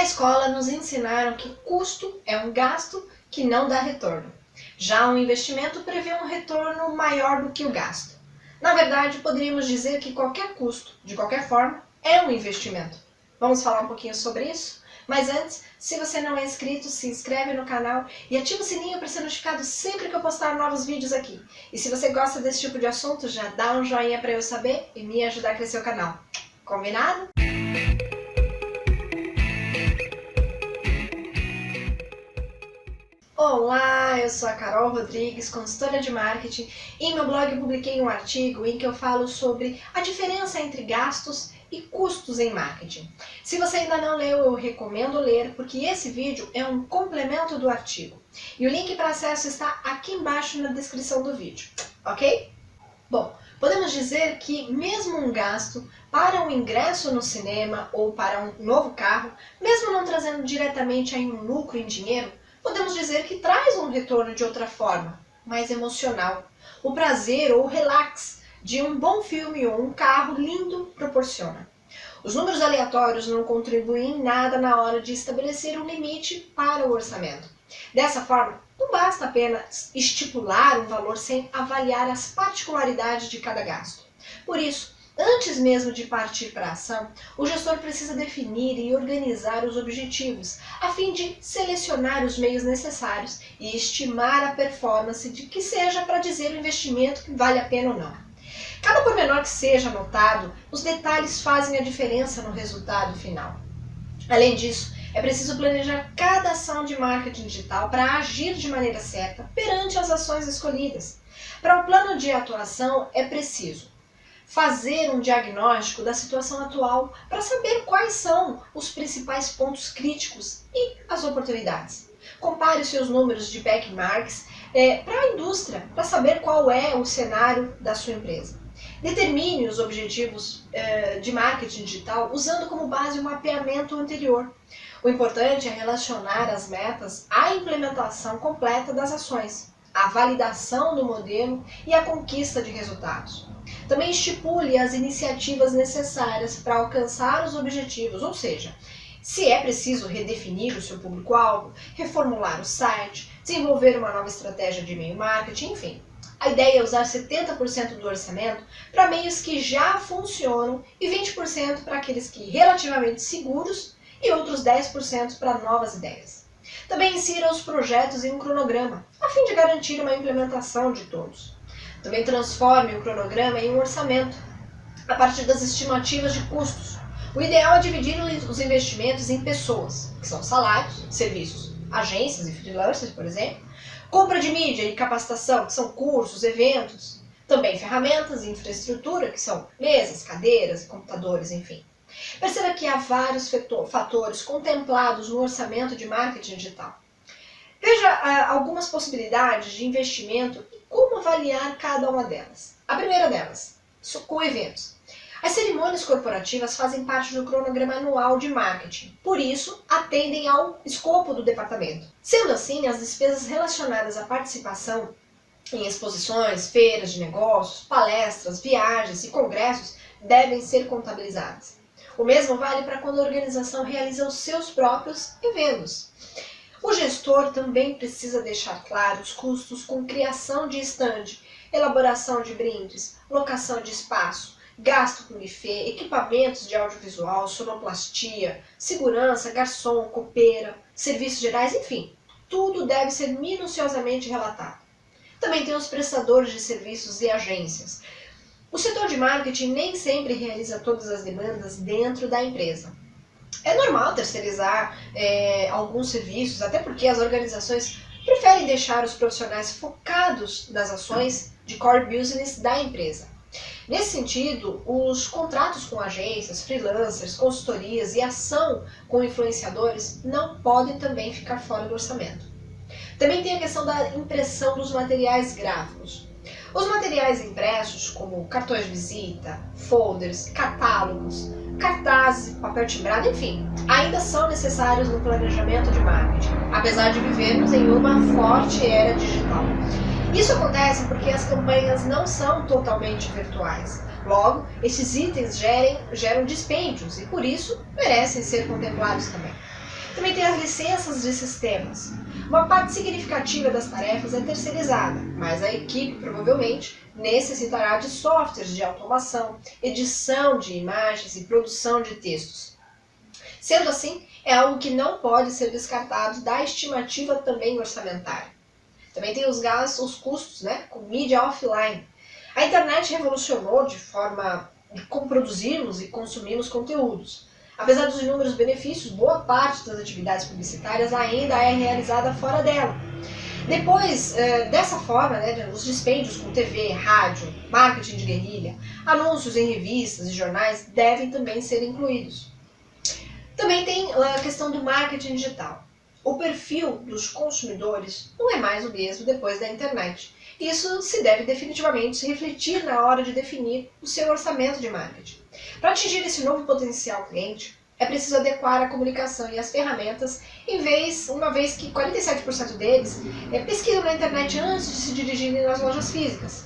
escola nos ensinaram que custo é um gasto que não dá retorno. Já um investimento prevê um retorno maior do que o gasto. Na verdade, poderíamos dizer que qualquer custo, de qualquer forma, é um investimento. Vamos falar um pouquinho sobre isso? Mas antes, se você não é inscrito, se inscreve no canal e ativa o sininho para ser notificado sempre que eu postar novos vídeos aqui. E se você gosta desse tipo de assunto, já dá um joinha para eu saber e me ajudar a crescer o canal. Combinado? Olá, eu sou a Carol Rodrigues, consultora de marketing, e em meu blog eu publiquei um artigo em que eu falo sobre a diferença entre gastos e custos em marketing. Se você ainda não leu, eu recomendo ler, porque esse vídeo é um complemento do artigo. E o link para acesso está aqui embaixo na descrição do vídeo, ok? Bom, podemos dizer que mesmo um gasto para um ingresso no cinema ou para um novo carro, mesmo não trazendo diretamente aí um lucro em dinheiro, podemos dizer que traz um retorno de outra forma, mais emocional. O prazer ou o relax de um bom filme ou um carro lindo proporciona. Os números aleatórios não contribuem em nada na hora de estabelecer um limite para o orçamento. Dessa forma, não basta apenas estipular um valor sem avaliar as particularidades de cada gasto. Por isso, antes mesmo de partir para a ação, o gestor precisa definir e organizar os objetivos, a fim de selecionar os meios necessários e estimar a performance de que seja para dizer o investimento que vale a pena ou não. Cada pormenor que seja anotado, os detalhes fazem a diferença no resultado final. Além disso, é preciso planejar cada ação de marketing digital para agir de maneira certa perante as ações escolhidas. Para o plano de atuação, é preciso fazer um diagnóstico da situação atual para saber quais são os principais pontos críticos e as oportunidades. Compare os seus números de benchmarks para a indústria, para saber qual é o cenário da sua empresa. Determine os objetivos de marketing digital usando como base o mapeamento anterior. O importante é relacionar as metas à implementação completa das ações, à validação do modelo e à conquista de resultados. Também estipule as iniciativas necessárias para alcançar os objetivos, ou seja, se é preciso redefinir o seu público-alvo, reformular o site, desenvolver uma nova estratégia de e-mail marketing, enfim. A ideia é usar 70% do orçamento para meios que já funcionam e 20% para aqueles que relativamente seguros e outros 10% para novas ideias. Também insira os projetos em um cronograma, a fim de garantir uma implementação de todos. Também transforme o cronograma em um orçamento, a partir das estimativas de custos. O ideal é dividir os investimentos em pessoas, que são salários, serviços, agências e freelancers, por exemplo, compra de mídia e capacitação, que são cursos, eventos, também ferramentas e infraestrutura, que são mesas, cadeiras, computadores, enfim. Perceba que há vários fatores contemplados no orçamento de marketing digital. Veja algumas possibilidades de investimento e como avaliar cada uma delas. A primeira delas, com eventos. As cerimônias corporativas fazem parte do cronograma anual de marketing, por isso atendem ao escopo do departamento. Sendo assim, as despesas relacionadas à participação em exposições, feiras de negócios, palestras, viagens e congressos devem ser contabilizadas. O mesmo vale para quando a organização realiza os seus próprios eventos. O gestor também precisa deixar claro os custos com criação de estande, elaboração de brindes, locação de espaço, gasto com buffet, equipamentos de audiovisual, sonoplastia, segurança, garçom, copeira, serviços gerais, enfim, tudo deve ser minuciosamente relatado. Também tem os prestadores de serviços e agências. O setor de marketing nem sempre realiza todas as demandas dentro da empresa. É normal terceirizar alguns serviços, até porque as organizações preferem deixar os profissionais focados nas ações de core business da empresa. Nesse sentido, os contratos com agências, freelancers, consultorias e ação com influenciadores não podem também ficar fora do orçamento. Também tem a questão da impressão dos materiais gráficos. Os materiais impressos, como cartões de visita, folders, catálogos, cartazes, papel timbrado, enfim, ainda são necessários no planejamento de marketing, apesar de vivermos em uma forte era digital. Isso acontece porque as campanhas não são totalmente virtuais. Logo, esses itens geram dispêndios e, por isso, merecem ser contemplados também. Também tem as licenças de sistemas. Uma parte significativa das tarefas é terceirizada, mas a equipe provavelmente necessitará de softwares de automação, edição de imagens e produção de textos. Sendo assim, é algo que não pode ser descartado da estimativa também orçamentária. Também tem os gastos, os custos, com mídia offline. A internet revolucionou de forma de como produzimos e consumimos conteúdos. Apesar dos inúmeros benefícios, boa parte das atividades publicitárias ainda é realizada fora dela. Depois, dessa forma, os dispêndios com TV, rádio, marketing de guerrilha, anúncios em revistas e jornais devem também ser incluídos. Também tem a questão do marketing digital. O perfil dos consumidores não é mais o mesmo depois da internet. Isso se deve definitivamente se refletir na hora de definir o seu orçamento de marketing. Para atingir esse novo potencial cliente, é preciso adequar a comunicação e as ferramentas, uma vez que 47% deles pesquisam na internet antes de se dirigirem nas lojas físicas.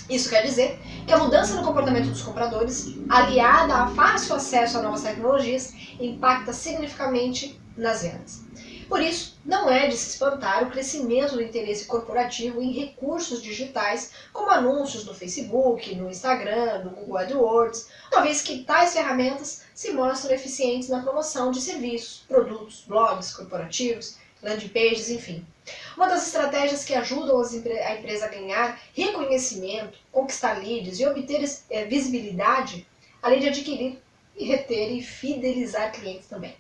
Isso quer dizer que a mudança no comportamento dos compradores, aliada a fácil acesso a novas tecnologias, impacta significativamente nas vendas. Por isso, não é de se espantar o crescimento do interesse corporativo em recursos digitais, como anúncios no Facebook, no Instagram, no Google AdWords, uma vez que tais ferramentas se mostram eficientes na promoção de serviços, produtos, blogs corporativos, landing pages, enfim. Uma das estratégias que ajudam a empresa a ganhar reconhecimento, conquistar leads e obter visibilidade, além de adquirir e reter e fidelizar clientes também.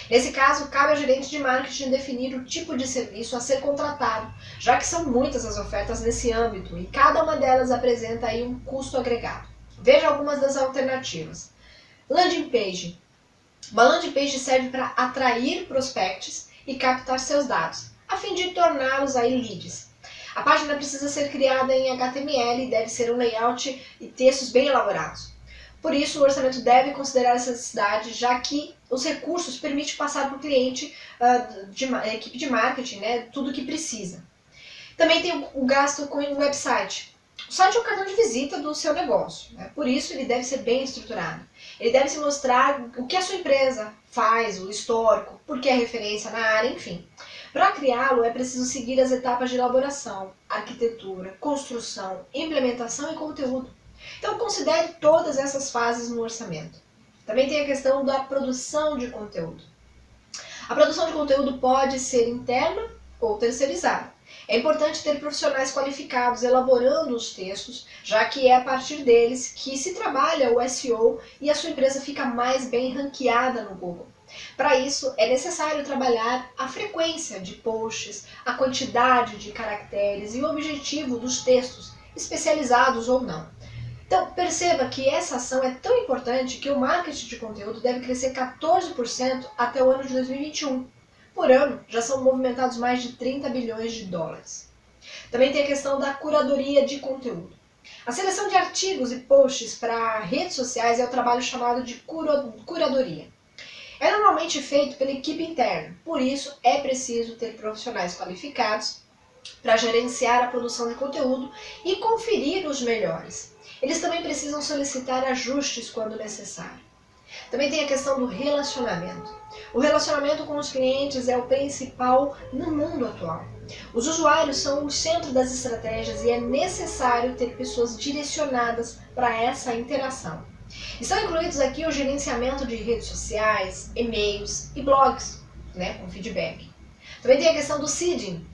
Nesse caso, cabe ao gerente de marketing definir o tipo de serviço a ser contratado, já que são muitas as ofertas nesse âmbito e cada uma delas apresenta aí um custo agregado. Veja algumas das alternativas. Landing page. Uma landing page serve para atrair prospects e captar seus dados, a fim de torná-los aí leads. A página precisa ser criada em HTML e deve ser um layout e textos bem elaborados. Por isso, o orçamento deve considerar essa necessidade, já que os recursos permitem passar para o cliente, a equipe de marketing, tudo o que precisa. Também tem o gasto com o website. O site é o cartão de visita do seu negócio, por isso ele deve ser bem estruturado. Ele deve se mostrar o que a sua empresa faz, o histórico, por que é referência na área, enfim. Para criá-lo é preciso seguir as etapas de elaboração, arquitetura, construção, implementação e conteúdo. Então considere todas essas fases no orçamento. Também tem a questão da produção de conteúdo. A produção de conteúdo pode ser interna ou terceirizada. É importante ter profissionais qualificados elaborando os textos, já que é a partir deles que se trabalha o SEO e a sua empresa fica mais bem ranqueada no Google. Para isso, é necessário trabalhar a frequência de posts, a quantidade de caracteres e o objetivo dos textos, especializados ou não. Então, perceba que essa ação é tão importante que o marketing de conteúdo deve crescer 14% até o ano de 2021. Por ano, já são movimentados mais de 30 bilhões de dólares. Também tem a questão da curadoria de conteúdo. A seleção de artigos e posts para redes sociais é o trabalho chamado de curadoria. É normalmente feito pela equipe interna, por isso é preciso ter profissionais qualificados para gerenciar a produção de conteúdo e conferir os melhores. Eles também precisam solicitar ajustes quando necessário. Também tem a questão do relacionamento. O relacionamento com os clientes é o principal no mundo atual. Os usuários são o centro das estratégias e é necessário ter pessoas direcionadas para essa interação. Estão incluídos aqui o gerenciamento de redes sociais, e-mails e blogs, com feedback. Também tem a questão do seeding.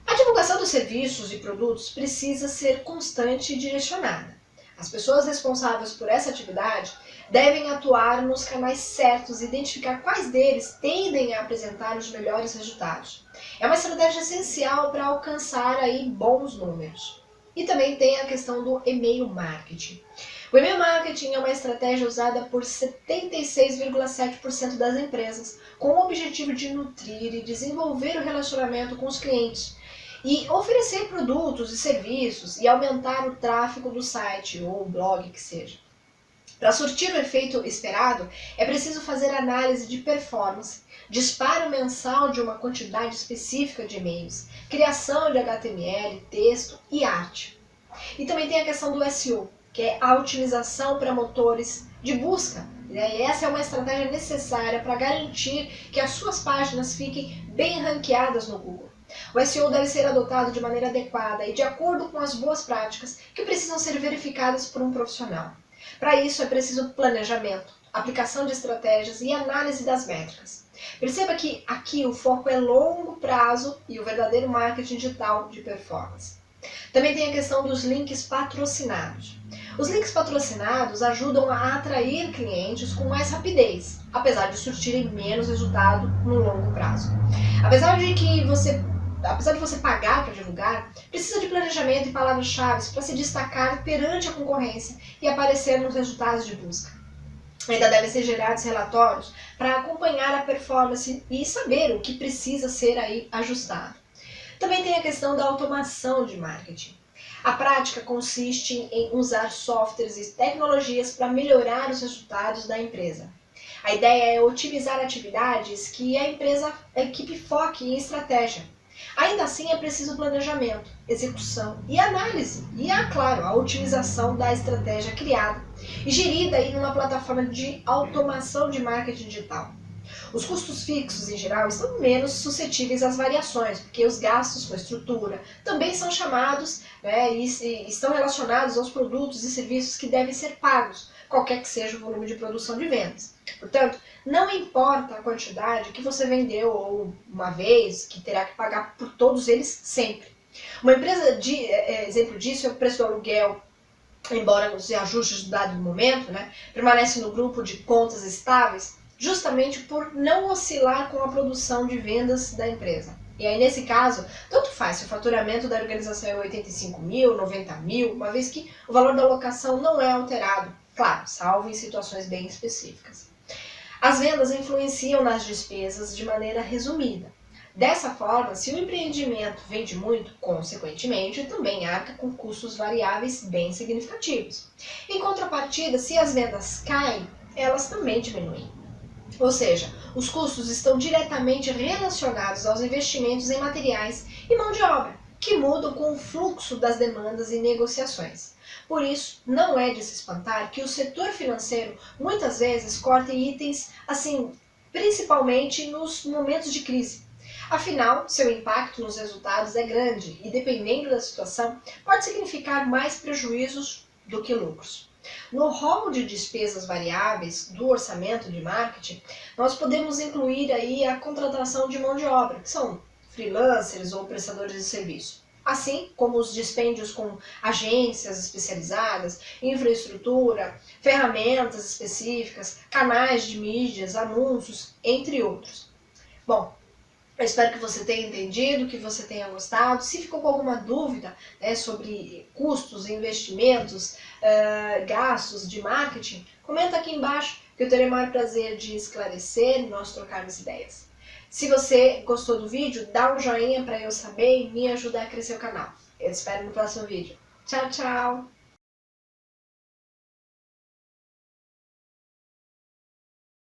A divulgação dos serviços e produtos precisa ser constante e direcionada. As pessoas responsáveis por essa atividade devem atuar nos canais certos e identificar quais deles tendem a apresentar os melhores resultados. É uma estratégia essencial para alcançar aí bons números. E também tem a questão do e-mail marketing. O e-mail marketing é uma estratégia usada por 76,7% das empresas, com o objetivo de nutrir e desenvolver o relacionamento com os clientes, e oferecer produtos e serviços e aumentar o tráfego do site ou blog que seja. Para surtir o efeito esperado, é preciso fazer análise de performance, disparo mensal de uma quantidade específica de e-mails, criação de HTML, texto e arte. E também tem a questão do SEO. que é a otimização para motores de busca. E essa é uma estratégia necessária para garantir que as suas páginas fiquem bem ranqueadas no Google. O SEO deve ser adotado de maneira adequada e de acordo com as boas práticas que precisam ser verificadas por um profissional. Para isso é preciso planejamento, aplicação de estratégias e análise das métricas. Perceba que aqui o foco é longo prazo e o verdadeiro marketing digital de performance. Também tem a questão dos links patrocinados. Os links patrocinados ajudam a atrair clientes com mais rapidez, apesar de surtirem menos resultado no longo prazo. Apesar de você pagar para divulgar, precisa de planejamento e palavras-chave para se destacar perante a concorrência e aparecer nos resultados de busca. Ainda devem ser gerados relatórios para acompanhar a performance e saber o que precisa ser aí ajustado. Também tem a questão da automação de marketing. A prática consiste em usar softwares e tecnologias para melhorar os resultados da empresa. A ideia é otimizar atividades que a equipe foque em estratégia. Ainda assim é preciso planejamento, execução e análise. E claro, a otimização da estratégia criada e gerida em uma plataforma de automação de marketing digital. Os custos fixos, em geral, estão menos suscetíveis às variações, porque os gastos com estrutura também são chamados e estão relacionados aos produtos e serviços que devem ser pagos, qualquer que seja o volume de produção de vendas. Portanto, não importa a quantidade que você vendeu ou uma vez, que terá que pagar por todos eles sempre. Uma empresa exemplo disso é o preço do aluguel, embora os ajustes do dado momento, permanece no grupo de contas estáveis, justamente por não oscilar com a produção de vendas da empresa. E aí, nesse caso, tanto faz se o faturamento da organização é 85 mil, 90 mil, uma vez que o valor da locação não é alterado, claro, salvo em situações bem específicas. As vendas influenciam nas despesas de maneira resumida. Dessa forma, se o empreendimento vende muito, consequentemente, também arca com custos variáveis bem significativos. Em contrapartida, se as vendas caem, elas também diminuem. Ou seja, os custos estão diretamente relacionados aos investimentos em materiais e mão de obra, que mudam com o fluxo das demandas e negociações. Por isso, não é de se espantar que o setor financeiro muitas vezes corte itens, principalmente nos momentos de crise. Afinal, seu impacto nos resultados é grande e, dependendo da situação, pode significar mais prejuízos do que lucros. No rol de despesas variáveis do orçamento de marketing, nós podemos incluir aí a contratação de mão de obra, que são freelancers ou prestadores de serviço, assim como os dispêndios com agências especializadas, infraestrutura, ferramentas específicas, canais de mídias, anúncios, entre outros. Bom, eu espero que você tenha entendido, que você tenha gostado. Se ficou com alguma dúvida sobre custos, investimentos, gastos de marketing, comenta aqui embaixo que eu terei o maior prazer de esclarecer e nós trocarmos ideias. Se você gostou do vídeo, dá um joinha para eu saber e me ajudar a crescer o canal. Eu te espero no próximo vídeo. Tchau, tchau!